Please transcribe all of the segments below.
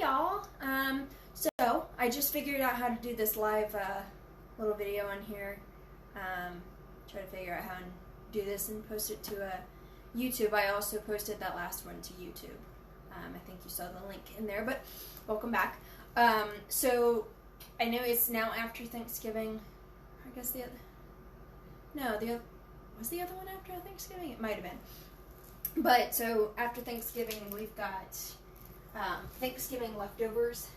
y'all. So I just figured out how to do this live little video on here. Try to figure out how to do this and post it to YouTube. I also posted that last one to YouTube. I think you saw the link in there, but welcome back. So I know it's now after Thanksgiving. I guess was the other one after Thanksgiving? It might have been. But so after Thanksgiving, we've got Thanksgiving leftovers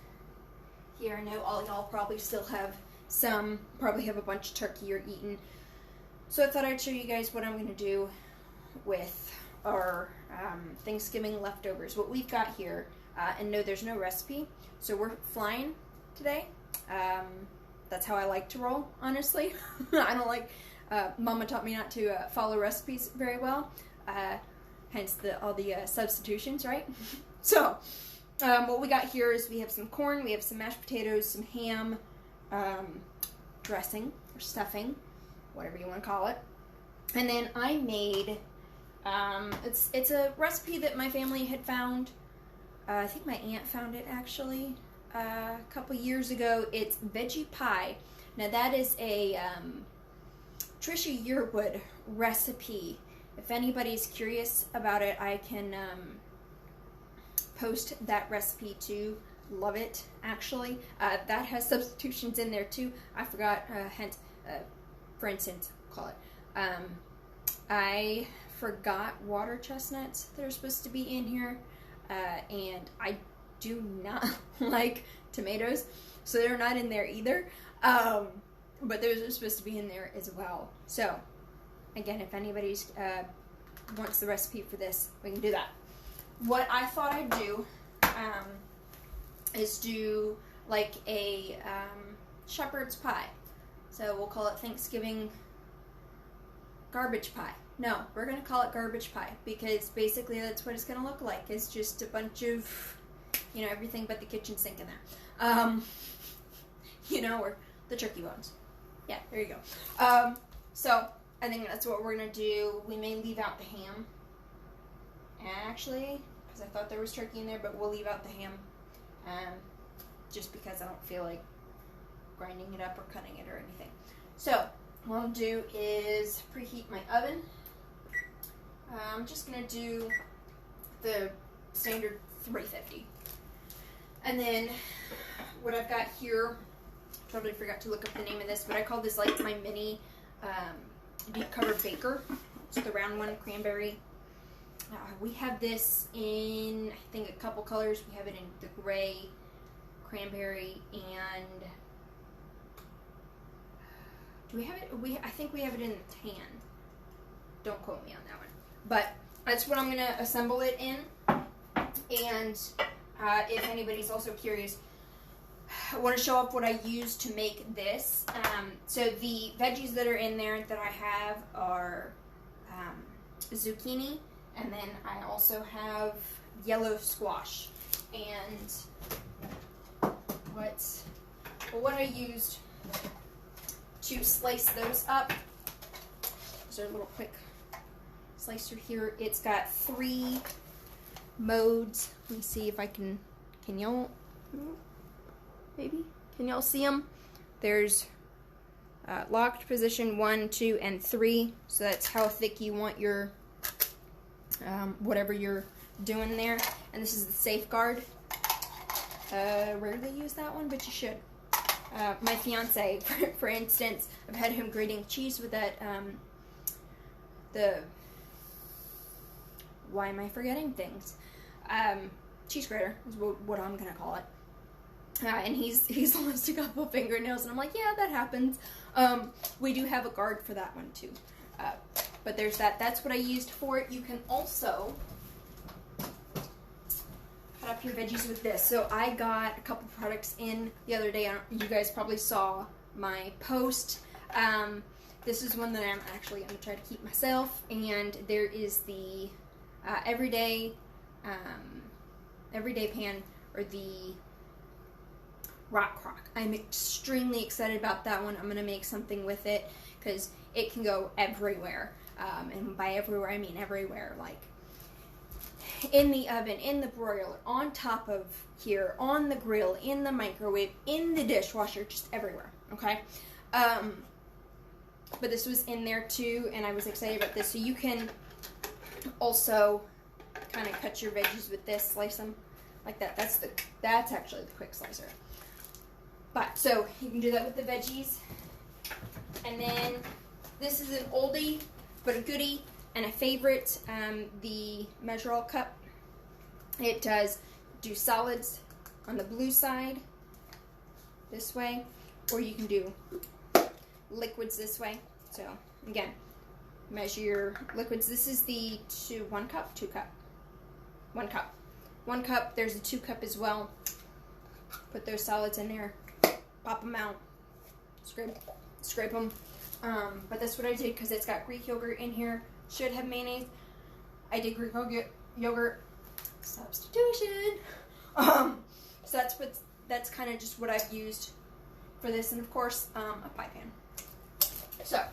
here. I know all y'all probably still have some, probably have a bunch of turkey you're eating. So I thought I'd show you guys what I'm going to do with our Thanksgiving leftovers. What we've got here, and no, there's no recipe. So we're flying today. That's how I like to roll, honestly. I don't like, Mama taught me not to follow recipes very well. Hence all the substitutions, right? So, what we got here is we have some corn, we have some mashed potatoes, some ham, dressing or stuffing, whatever you want to call it. And then I made, it's a recipe that my family had found. I think my aunt found it actually a couple years ago. It's veggie pie. Now that is a Trisha Yearwood recipe. If anybody's curious about it, I can post that recipe too. Love it, actually. That has substitutions in there too. I forgot, for instance, call it. I forgot water chestnuts that are supposed to be in here, and I do not like tomatoes, so they're not in there either. But those are supposed to be in there as well. So, again, if anybody's wants the recipe for this, we can do that. What I thought I'd do is do like a shepherd's pie. So we'll call it Thanksgiving garbage pie. No, we're going to call it garbage pie because basically that's what it's going to look like. It's just a bunch of, everything but the kitchen sink in there. Or the turkey bones. Yeah, there you go. So I think that's what we're going to do. We may leave out the ham. Actually, because I thought there was turkey in there, but we'll leave out the ham. Just because I don't feel like grinding it up or cutting it or anything. So, what I'll do is preheat my oven. I'm just going to do the standard 350. And then, what I've got here, totally forgot to look up the name of this, but I call this like my mini deep covered baker. It's the round one, cranberry. We have this in, I think, a couple colors. We have it in the gray, cranberry, and do we have it? I think we have it in the tan. Don't quote me on that one. But that's what I'm going to assemble it in. And if anybody's also curious, I want to show off what I used to make this. So the veggies that are in there that I have are zucchini, and then I also have yellow squash. And what I used to slice those up, is there a little quick slicer here. It's got 3 modes. Let me see if I can y'all, maybe? Can y'all see them? There's locked position 1, 2, and 3. So that's how thick you want your, whatever you're doing there. And this is the safeguard. Rarely use that one, but you should. My fiance, for instance, I've had him grating cheese with that, why am I forgetting things? Cheese grater is what I'm gonna call it. And he's lost a couple fingernails, and I'm like, yeah, that happens. We do have a guard for that one too. But there's that. That's what I used for it. You can also cut up your veggies with this. So I got a couple products in the other day. You guys probably saw my post. This is one that I'm actually going to try to keep myself. And there is the everyday pan, or the rock crock. I'm extremely excited about that one. I'm going to make something with it because it can go everywhere. And by everywhere, I mean everywhere. Like, in the oven, in the broiler, on top of here, on the grill, in the microwave, in the dishwasher, just everywhere, okay? But this was in there too, and I was excited about this. So you can also kind of cut your veggies with this, slice them like that. That's actually the quick slicer. But so you can do that with the veggies. And then this is an oldie but a goodie and a favorite, the Measure All cup. It does do solids on the blue side this way, or you can do liquids this way. So again, measure your liquids. This is the 1 cup, 2 cup, 1 cup, 1 cup. There's a 2 cup as well. Put those solids in there, pop them out, scrape them. But that's what I did because it's got Greek yogurt in here. Should have mayonnaise. I did Greek yogurt substitution. So that's kind of just what I've used for this, and of course a pie pan. So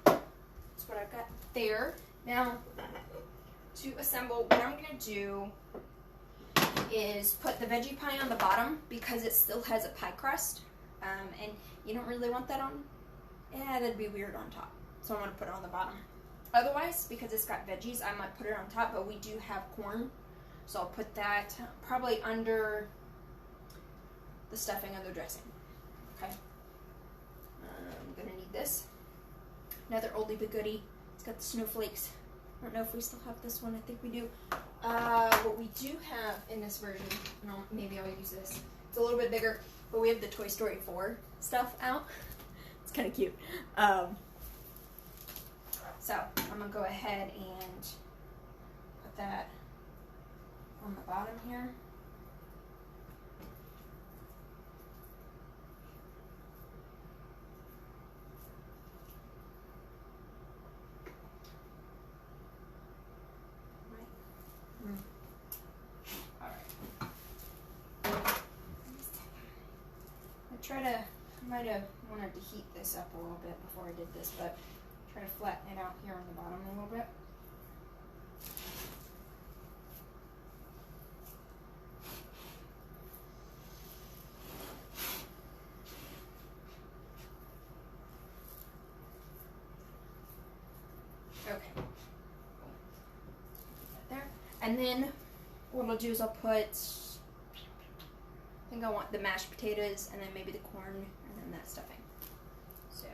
that's what I've got there. Now to assemble, what I'm gonna do is put the veggie pie on the bottom because it still has a pie crust, and you don't really want that on. Yeah, that'd be weird on top. So I'm gonna put it on the bottom. Otherwise, because it's got veggies, I might put it on top, but we do have corn. So I'll put that probably under the stuffing of the dressing. Okay. I'm gonna need this. Another oldie but goodie. It's got the snowflakes. I don't know if we still have this one. I think we do. What we do have in this version, maybe I'll use this. It's a little bit bigger, but we have the Toy Story 4 stuff out. It's kind of cute. So I'm gonna go ahead and put that on the bottom here. I might have wanted to heat this up a little bit before I did this, but try to flatten it out here on the bottom a little bit. Okay. Put that there. And then what I'll do is I'll put, I think I want the mashed potatoes and then maybe the corn and then that stuffing. So,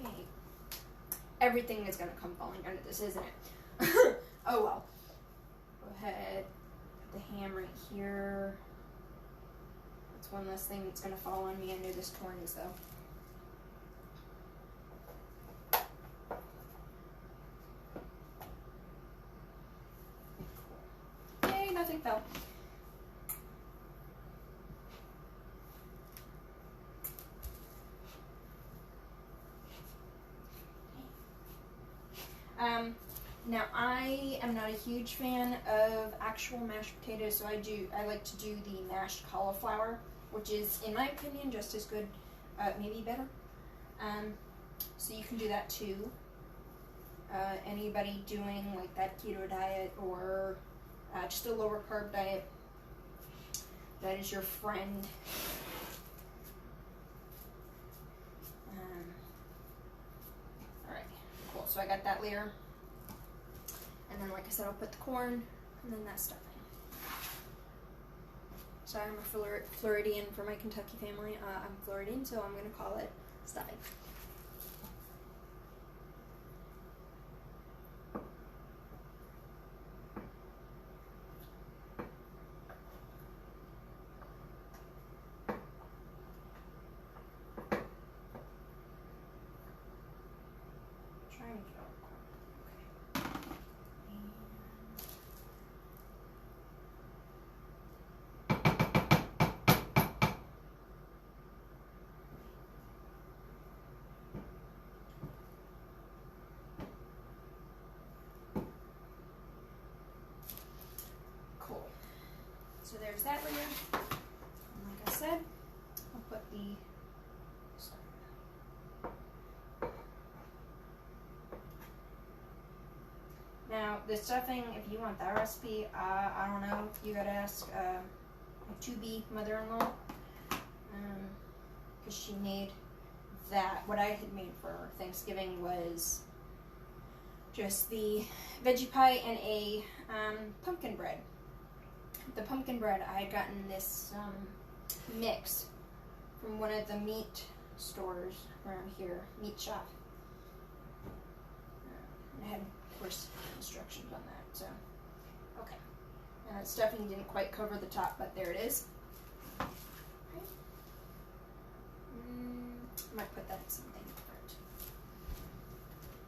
dang. Everything is going to come falling under this, isn't it? Oh well. Go ahead, put the ham right here. That's one less thing that's going to fall on me. I know this corn is though. Nothing fell. Now I am not a huge fan of actual mashed potatoes, so I like to do the mashed cauliflower, which is, in my opinion, just as good, maybe better. So you can do that too. Anybody doing like that keto diet or just a lower carb diet, that is your friend. Alright, cool. So I got that layer. And then, like I said, I'll put the corn and then that stuffing. Sorry, I'm a Floridian for my Kentucky family. I'm Floridian, so I'm going to call it stuffing. So there's that layer. And like I said, I'll put the the stuffing, if you want that recipe, I don't know. You gotta ask my to-be mother-in-law, because she made that. What I had made for Thanksgiving was just the veggie pie and a pumpkin bread. The pumpkin bread, I had gotten this mix from one of the meat stores around here, meat shop. And it had, of course, instructions on that. So, okay. Stuffing didn't quite cover the top, but there it is. Okay. Might put that in something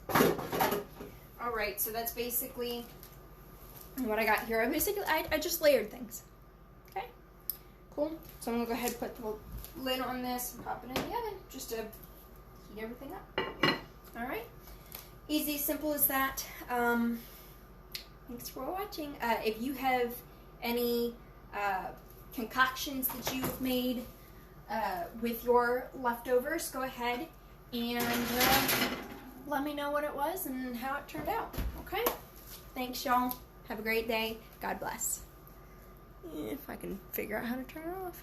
different. All right, so that's basically what I got here. I just layered things. Okay, cool. So I'm gonna go ahead and put the lid on this and pop it in the oven just to heat everything up. All right, easy, simple as that. Thanks for watching. If you have any concoctions that you've made with your leftovers, go ahead and let me know what it was and how it turned out. Okay? Thanks, y'all. Have a great day. God bless. If I can figure out how to turn it off.